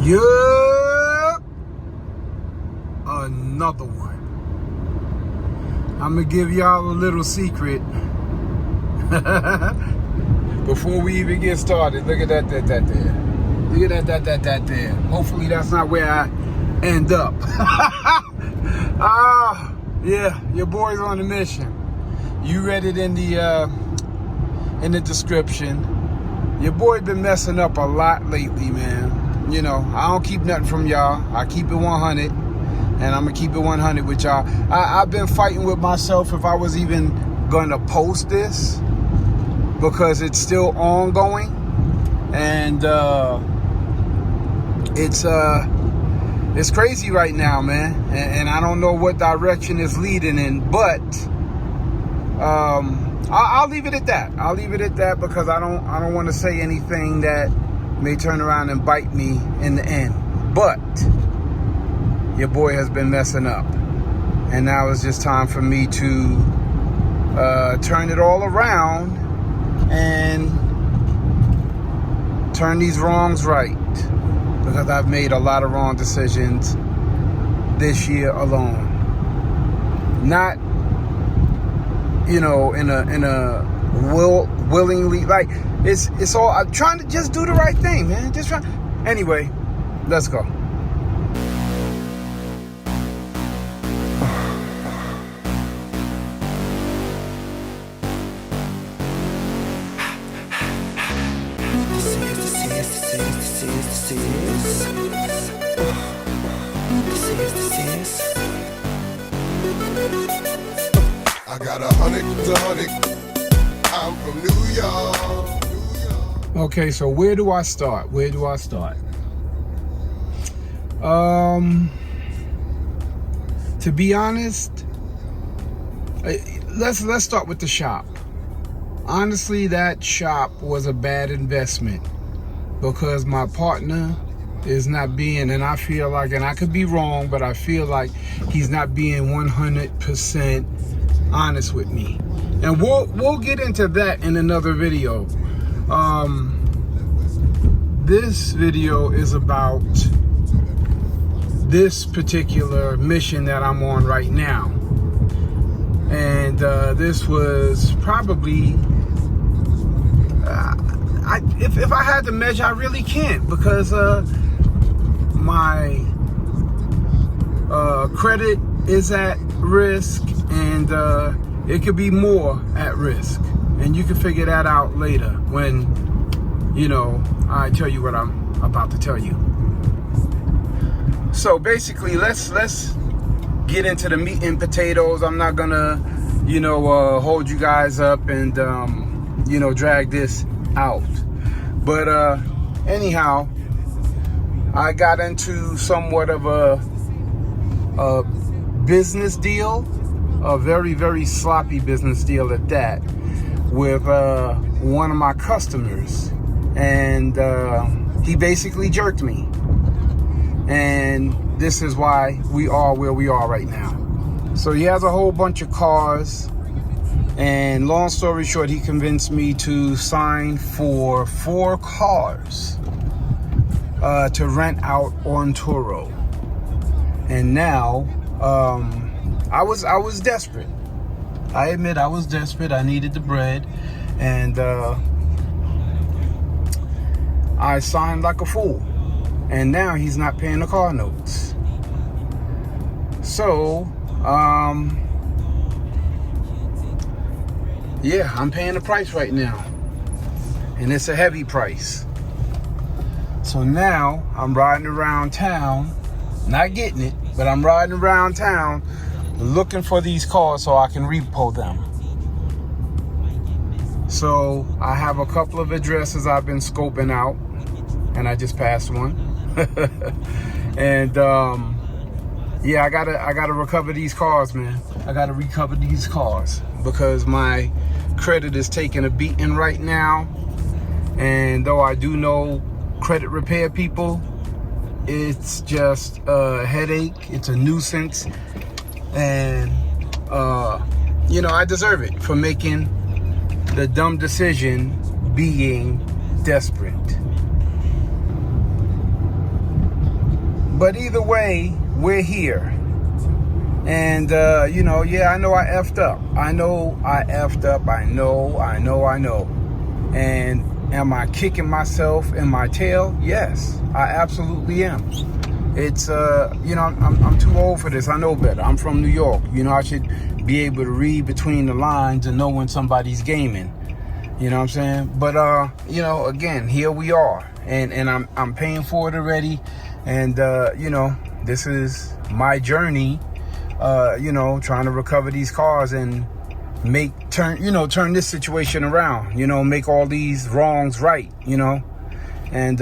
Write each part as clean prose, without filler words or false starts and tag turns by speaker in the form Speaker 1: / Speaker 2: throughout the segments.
Speaker 1: Yup, another one. I'm gonna give y'all a little secret before we even get started. Look at that there. Look at that there. Hopefully that's not where I end up. Yeah, your boy's on a mission. You read it in the description. Your boy been messing up a lot lately, man. You know, I don't keep nothing from y'all. I keep it 100, and I'm gonna keep it 100 with y'all. I've been fighting with myself if I was even gonna post this, because it's still ongoing, and it's crazy right now, man, and I don't know what direction it's leading in, but I'll leave it at that. I'll leave it at that, because I don't want to say anything that may turn around and bite me in the end. But your boy has been messing up, and now it's just time for me to turn it all around and turn these wrongs right, because I've made a lot of wrong decisions this year alone. Not, you know, in a willingly, like, it's all, I'm trying to just do the right thing, man. Just try. Anyway, let's go.
Speaker 2: I got 100 to 100. I'm from New York.
Speaker 1: Okay, so where do I start? To be honest, let's start with the shop. Honestly, that shop was a bad investment, because my partner is not being, and I feel like, and I could be wrong, but I feel like he's not being 100% honest with me. And we'll get into that in another video. This video is about this particular mission that I'm on right now. And this was probably, if I had to measure, I really can't, because my credit is at risk, and it could be more at risk, and you can figure that out later when, you know, I tell you what I'm about to tell you. So basically, let's get into the meat and potatoes. I'm not gonna, you know, hold you guys up and you know, drag this out. But anyhow, I got into somewhat of a business deal, a very, very sloppy business deal at that, with one of my customers, and he basically jerked me, and this is why we are where we are right now. So he has a whole bunch of cars, and long story short, he convinced me to sign for 4 cars to rent out on Turo. And now I was desperate. I admit I was desperate. I needed the bread, and I signed like a fool. And now he's not paying the car notes. So yeah, I'm paying the price right now, and it's a heavy price. So now I'm riding around town, not getting it, but I'm riding around town looking for these cars so I can repo them. So I have a couple of addresses I've been scoping out, and I just passed one. And yeah, I gotta recover these cars, man. I gotta recover these cars, because my credit is taking a beating right now. And though I do know credit repair people, it's just a headache. It's a nuisance. And you know, I deserve it for making the dumb decision, being desperate. But either way, we're here. And, you know, yeah, I know I effed up. I know I effed up. I know. And am I kicking myself in my tail? Yes, I absolutely am. It's, you know, I'm too old for this. I know better. I'm from New York. You know, I should be able to read between the lines and know when somebody's gaming. You know what I'm saying? But, you know, again, here we are. And I'm paying for it already. And, you know, this is my journey, you know, trying to recover these cars and turn this situation around, you know, make all these wrongs right, you know. And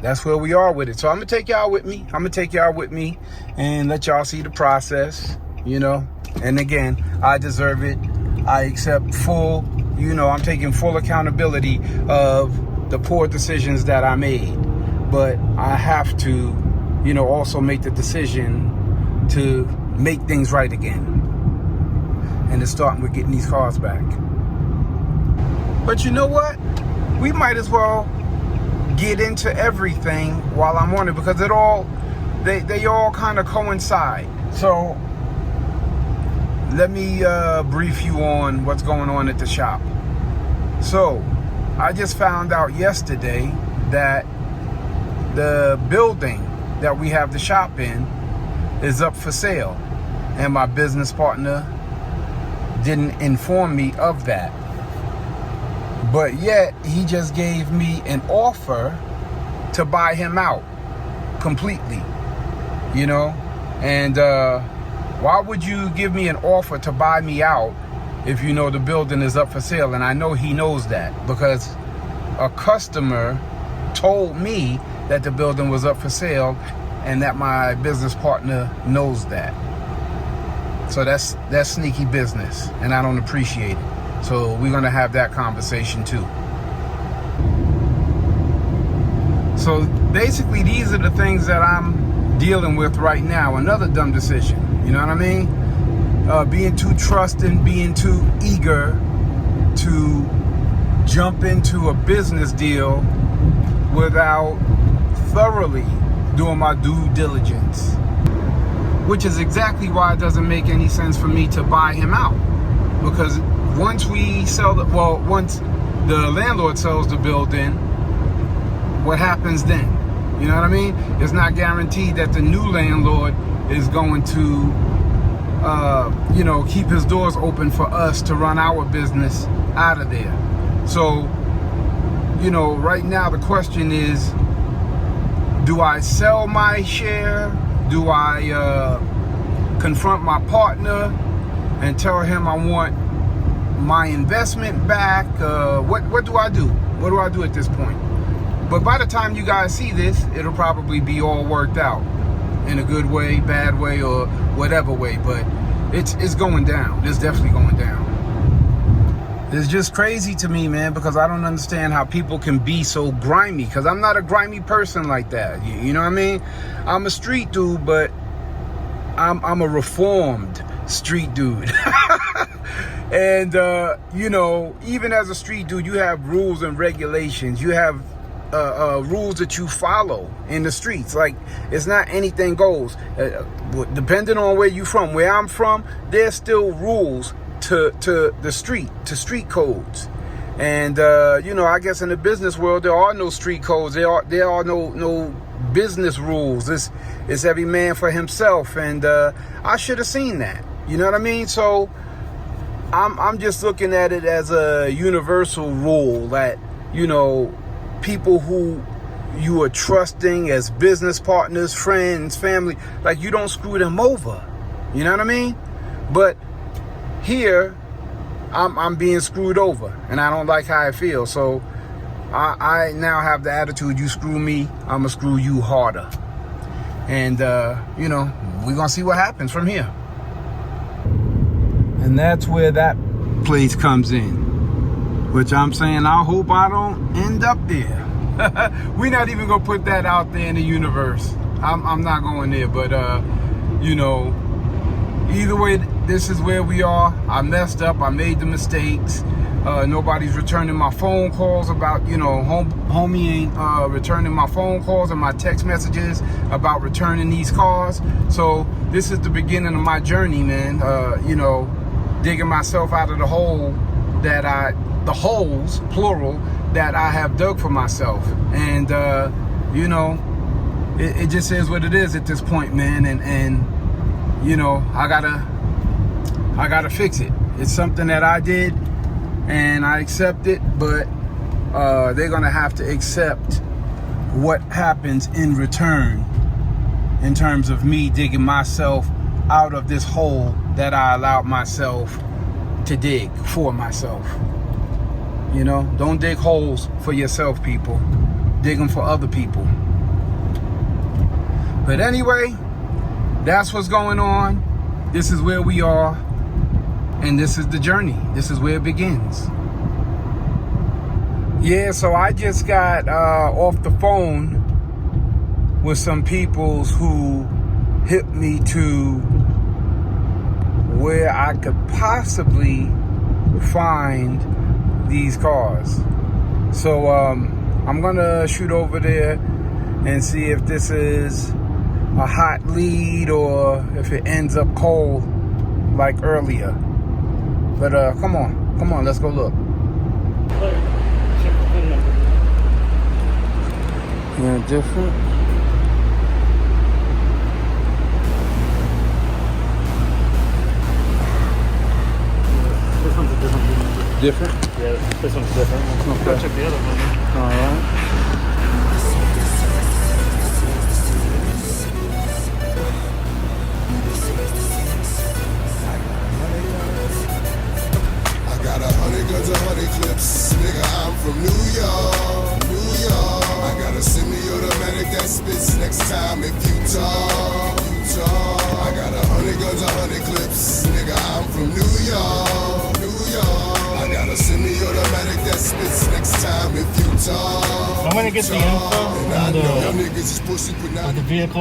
Speaker 1: that's where we are with it. So I'm going to take y'all with me. And let y'all see the process, you know. And again, I deserve it. I accept full, you know, I'm taking full accountability of the poor decisions that I made. But I have to, you know, also make the decision to make things right again. And it's starting with getting these cars back. But you know what? We might as well get into everything while I'm on it, because they all kind of coincide. So let me brief you on what's going on at the shop. So I just found out yesterday that the building that we have the shop in is up for sale, and my business partner didn't inform me of that. But yet he just gave me an offer to buy him out completely, you know. And why would you give me an offer to buy me out if you know the building is up for sale? And I know he knows that, because a customer told me that the building was up for sale, and that my business partner knows that. So that's sneaky business, and I don't appreciate it. So we're gonna have that conversation too. So basically, these are the things that I'm dealing with right now. Another dumb decision, you know what I mean? Being too trusting, being too eager to jump into a business deal without thoroughly doing my due diligence, which is exactly why it doesn't make any sense for me to buy him out. Because once once the landlord sells the building, what happens then? You know what I mean? It's not guaranteed that the new landlord is going to, you know, keep his doors open for us to run our business out of there. So, you know, right now the question is, do I sell my share? Do I confront my partner and tell him I want my investment back? What do I do? What do I do at this point? But by the time you guys see this, it'll probably be all worked out in a good way, bad way, or whatever way. But it's going down. It's definitely going down. It's just crazy to me, man, because I don't understand how people can be so grimy, because I'm not a grimy person like that. You know what I mean? I'm a street dude, but I'm a reformed street dude. And, you know, even as a street dude, you have rules and regulations. You have rules that you follow in the streets. Like, it's not anything goes. Depending on where you're from. Where I'm from, there's still rules to the street codes. And you know, I guess in the business world there are no street codes. There are no business rules. It's every man for himself. And I should have seen that. You know what I mean? So I'm just looking at it as a universal rule that, you know, people who you are trusting as business partners, friends, family, like, you don't screw them over. You know what I mean? But here, I'm being screwed over, and I don't like how I feel. So I now have the attitude, you screw me, I'm gonna screw you harder. And you know, we're gonna see what happens from here. And that's where that place comes in, which I'm saying, I hope I don't end up there. We're not even gonna put that out there in the universe. I'm not going there. But you know, either way this is where we are. I messed up. I made the mistakes. Nobody's returning my phone calls about, you know, homie ain't returning my phone calls and my text messages about returning these cars. So this is the beginning of my journey, man. You know, digging myself out of the hole the holes, plural, that I have dug for myself. And, you know, it just is what it is at this point, man. And you know, I gotta fix it. It's something that I did and I accept it, but they're gonna have to accept what happens in return in terms of me digging myself out of this hole that I allowed myself to dig for myself. You know, don't dig holes for yourself, people. Dig them for other people. But anyway, that's what's going on. This is where we are. And this is the journey. This is where it begins. Yeah, so I just got off the phone with some peoples who hit me to where I could possibly find these cars. So I'm gonna shoot over there and see if this is a hot lead or if it ends up cold like earlier. But come on, let's go look. Yeah, different.
Speaker 3: This one's a different one.
Speaker 1: Different?
Speaker 3: Yeah, this one's different.
Speaker 1: Okay.
Speaker 3: Go check the other one.
Speaker 1: All right.
Speaker 2: I got 100 guns, 100 clips. Nigga, I'm from New York, New York. I got a semi-automatic that spits next time if you talk, I got 100 guns, 100 clips. Nigga, I'm from New York, New York. I got a semi-automatic that spits next time if you talk.
Speaker 3: I'm gonna get the info
Speaker 2: And I
Speaker 3: on
Speaker 2: know
Speaker 3: the
Speaker 2: niggas is pussy, but not
Speaker 3: vehicle